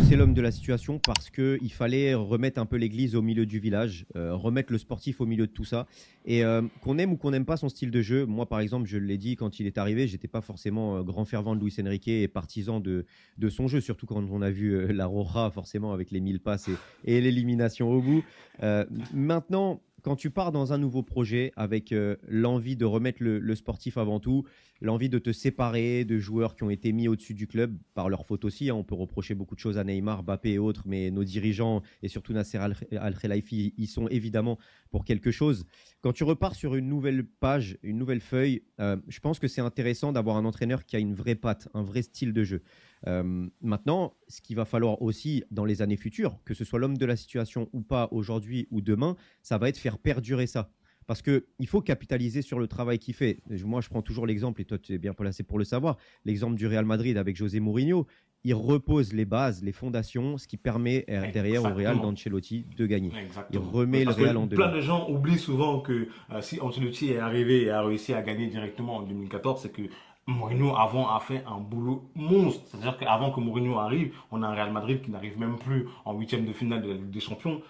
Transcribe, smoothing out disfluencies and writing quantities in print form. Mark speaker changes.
Speaker 1: c'est l'homme de la situation parce qu'il fallait remettre un peu l'église au milieu du village, remettre le sportif au milieu de tout ça. Et qu'on aime ou qu'on n'aime pas son style de jeu, moi par exemple, je l'ai dit quand il est arrivé, j'étais pas forcément grand fervent de Luis Enrique et partisan de son jeu, surtout quand on a vu la Roja forcément avec les 1000 passes et l'élimination au bout. Maintenant, quand tu pars dans un nouveau projet avec l'envie de remettre le sportif avant tout, l'envie de te séparer de joueurs qui ont été mis au-dessus du club par leur faute aussi, hein. On peut reprocher beaucoup de choses à Neymar, Mbappé et autres, mais nos dirigeants et surtout Nasser Al-Khelaifi, ils sont évidemment pour quelque chose. Quand tu repars sur une nouvelle page, une nouvelle feuille, je pense que c'est intéressant d'avoir un entraîneur qui a une vraie patte, un vrai style de jeu. Maintenant, ce qu'il va falloir aussi dans les années futures, que ce soit l'homme de la situation ou pas aujourd'hui ou demain, ça va être faire perdurer ça. Parce qu'il faut capitaliser sur le travail qu'il fait. Moi, je prends toujours l'exemple, et toi, tu es bien placé pour le savoir, l'exemple du Real Madrid avec José Mourinho. Il repose les bases, les fondations, ce qui permet derrière au Real
Speaker 2: Exactement.
Speaker 1: d'Ancelotti de gagner. Il
Speaker 2: Exactement.
Speaker 1: remet le
Speaker 2: Parce que
Speaker 1: Real en
Speaker 2: plein
Speaker 1: dedans.
Speaker 2: de gens oublient souvent que si Ancelotti est arrivé et a réussi à gagner directement en 2014, c'est que Mourinho avant a fait un boulot monstre. C'est-à-dire qu'avant que Mourinho arrive, on a un Real Madrid qui n'arrive même plus en huitième de finale de la Ligue des Champions.